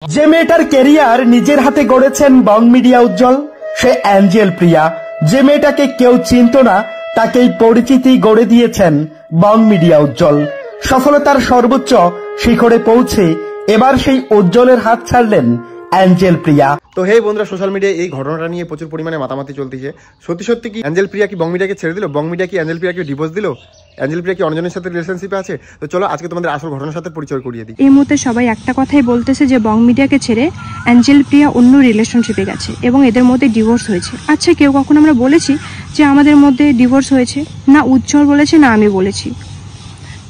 যে মেয়েটার ক্যারিয়ার নিজের হাতে গড়েছেন বং মিডিয়া উজ্জ্বল, সে অ্যাঞ্জেল প্রিয়া। যে মেয়েটাকে কেউ চিনত না তাকেই পরিচিতি গড়ে দিয়েছেন বং মিডিয়া উজ্জ্বল। সফলতার সর্বোচ্চ শিখরে পৌঁছে এবার সেই উজ্জ্বলের হাত ছাড়লেন অ্যাঞ্জেল প্রিয়া। তো হে বন্ধুরা, সোশ্যাল মিডিয়ায় এই ঘটনাটা নিয়ে প্রচুর পরিমাণে মাতামাতি চলতেছে। সত্যি সত্যি কি অ্যাঞ্জেল প্রিয়া কি বং মিডিয়াকে ছেড়ে দিল? বং মিডিয়া কি অ্যাঞ্জেল প্রিয়াকে ডিভোর্স দিল? অ্যাঞ্জেল প্রিয়া কি অন্যজনের সাথে রিলেশনশিপে আছে? তো চলো আজকে তোমাদের আসল ঘটনার সাথে পরিচয় করিয়ে দিই। এই মুহূর্তে সবাই একটা কথাই বলতেছে যে বং মিডিয়াকে ছেড়ে অ্যাঞ্জেল প্রিয়া অন্য রিলেশনশিপে গেছে এবং এদের মধ্যে ডিভোর্স হয়েছে। আচ্ছা, কেউ কখনো আমরা বলেছি যে আমাদের মধ্যে ডিভোর্স হয়েছে? না উজ্জ্বল বলেছে, না আমি বলেছি।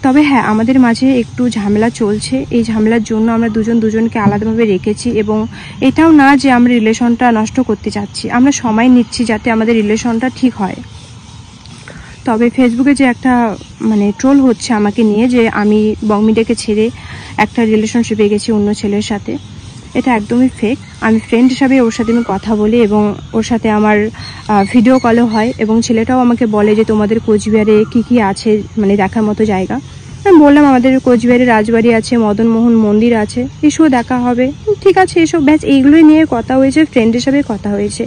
তবে হ্যাঁ, আমাদের মাঝে একটু ঝামেলা চলছে। এই ঝামেলার জন্য আমরা দুজনকে আলাদাভাবে রেখেছি এবং এটাও না যে আমরা রিলেশনটা নষ্ট করতে চাচ্ছি, আমরা সময় নিচ্ছি যাতে আমাদের রিলেশনটা ঠিক হয়। তবে ফেসবুকে যে একটা ট্রোল হচ্ছে আমাকে নিয়ে যে আমি বং মিডিয়াকে ছেড়ে একটা রিলেশনশিপে গেছি অন্য ছেলের সাথে, এটা একদমই ফেক। আমি ফ্রেন্ড হিসাবে ওর সাথে আমি কথা বলি এবং ওর সাথে আমার ভিডিও কলও হয় এবং ছেলেটাও আমাকে বলে যে তোমাদের কোচবিহারে কি আছে দেখার মতো জায়গা। আমি বললাম আমাদের কোচবিহারে রাজবাড়ি আছে, মদনমোহন মন্দির আছে, এসব দেখা হবে। ঠিক আছে, এসব ব্যাচ এইগুলোই নিয়ে কথা হয়েছে, ফ্রেন্ড হিসাবে কথা হয়েছে।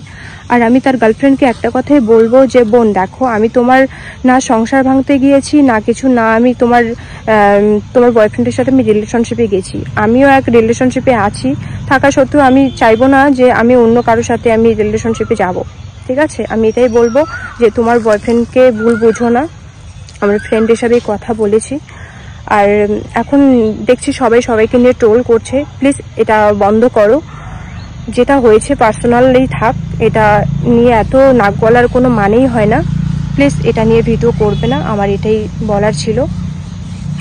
আর আমি তার গার্লফ্রেন্ডকে একটা কথাই বলবো যে বোন দেখো, আমি তোমার না সংসার ভাঙতে গিয়েছি না কিছু, না আমি তোমার বয়ফ্রেন্ডের সাথে আমি রিলেশনশিপে গেছি। আমিও এক রিলেশনশিপে আছি, থাকা সত্ত্বেও আমি চাইবো না যে আমি অন্য কারোর সাথে আমি রিলেশনশিপে যাব। ঠিক আছে, আমি এটাই বলবো যে তোমার বয়ফ্রেন্ডকে ভুল বোঝো না, আমরা ফ্রেন্ড হিসাবেই কথা বলেছি। আর এখন দেখছি সবাইকে নিয়ে ট্রোল করছে, প্লিজ এটা বন্ধ করো। যেটা হয়েছে পার্সোনালি থাক, এটা নিয়ে এত নাক গলার কোনো মানেই হয় না। প্লিজ এটা নিয়ে ভিডিও করবে না, আমার এটাই বলার ছিল।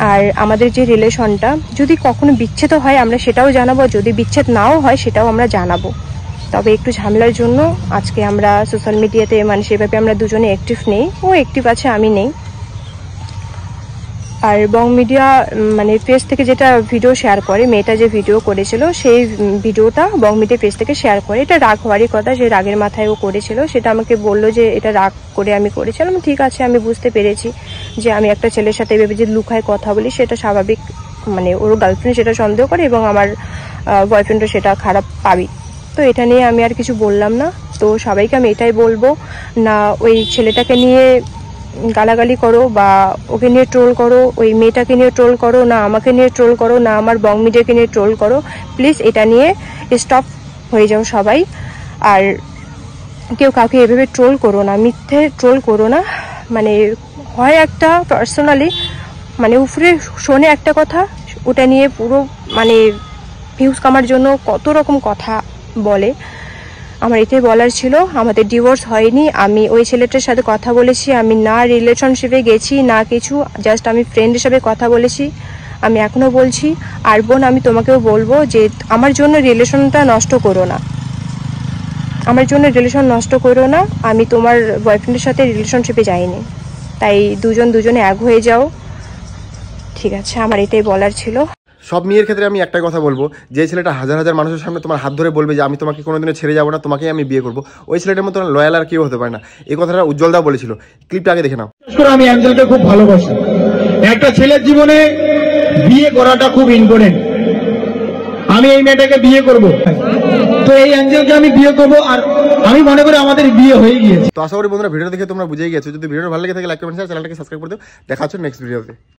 আর আমাদের যে রিলেশনটা যদি কখনো বিচ্ছেদ হয় আমরা সেটাও জানাবো, যদি বিচ্ছেদ নাও হয় সেটাও আমরা জানাবো। তবে একটু ঝামেলার জন্য আজকে আমরা সোশ্যাল মিডিয়াতে সেভাবে আমরা দুজনে অ্যাক্টিভ নেই, ও অ্যাক্টিভ আছে আমি নেই। আর বং মিডিয়া পেজ থেকে যেটা ভিডিও শেয়ার করে, মেয়েটা যে ভিডিও করেছিল সেই ভিডিওটা বং মিডিয়া পেজ থেকে শেয়ার করে। এটা রাগ হওয়ারই কথা, যে রাগের মাথায় ও করেছিল। সেটা আমাকে বললো যে এটা রাগ করে আমি করেছিলাম। ঠিক আছে, আমি বুঝতে পেরেছি যে আমি একটা ছেলের সাথে এভাবে যে লুকায় কথা বলি সেটা স্বাভাবিক। ওর গার্লফ্রেন্ড সেটা সন্দেহ করে এবং আমার বয়ফ্রেন্ডও সেটা খারাপ পাবি। তো এটা নিয়ে আমি আর কিছু বললাম না। তো সবাইকে আমি এটাই বলবো, না ওই ছেলেটাকে নিয়ে গালাগালি করো বা ওকে নিয়ে ট্রোল করো, ওই মেয়েটাকে নিয়ে ট্রোল করো, না আমাকে নিয়ে ট্রোল করো, না আমার বং মিডিয়াকে নিয়ে ট্রোল করো। প্লিজ এটা নিয়ে স্টপ হয়ে যাও সবাই। আর কেউ কাউকে এভাবে ট্রোল করো না, মিথ্যে ট্রোল করো না। হয় একটা পার্সোনালি উপরে শোনে একটা কথা, ওটা নিয়ে পুরো ভিউজ কামার জন্য কত রকম কথা বলে। আমার এটাই বলার ছিল, আমাদের ডিভোর্স হয়নি। আমি ওই ছেলেটার সাথে কথা বলেছি, আমি না রিলেশনশিপে গেছি না কিছু, জাস্ট আমি ফ্রেন্ড হিসেবে কথা বলেছি। আমি এখনো বলছি। আর বোন, আমি তোমাকেও বলবো যে আমার জন্য রিলেশনটা নষ্ট করো না, আমার জন্য রিলেশন নষ্ট করো না। আমি তোমার বয়ফ্রেন্ডের সাথে রিলেশনশিপে যাইনি, তাই দুজনে এক হয়ে যাও। ঠিক আছে, আমার এটাই বলার ছিল। সব মেয়ের ক্ষেত্রে আমি একটাই কথা বলবো, যে ছেলেটা হাজার হাজার মানুষের সামনে তোমার হাত ধরে বলবে যে আমি তোমাকে কোনোদিনও ছেড়ে যাবো না, তোমাকেই আমি বিয়ে করবো, ওই ছেলেটার মতো লয়াল আর কেউ হতে পারে না। এই কথাটা উজ্জ্বল দা বলেছিল, ক্লিপটা আগে দেখে নাও। আমি অ্যাঞ্জেলকে খুব ভালোবাসি। একটা ছেলের জীবনে বিয়ে করাটা খুব ইম্পর্টেন্ট। আমি এই মেয়েটাকে বিয়ে করব, তো এই অ্যাঞ্জেলকে আমি বিয়ে করব। আর আমি মনে করি আমাদের বিয়ে হয়ে গিয়েছে। তো আশা করি বন্ধুরা ভিডিও দেখে তোমরা বুঝেই গেছো। যদি ভিডিও ভালো লেগে থাকে লাইক কমেন্ট শেয়ার, চ্যানেলটাকে সাবস্ক্রাইব করে দিও। দেখা হচ্ছে নেক্সট ভিডিওতে।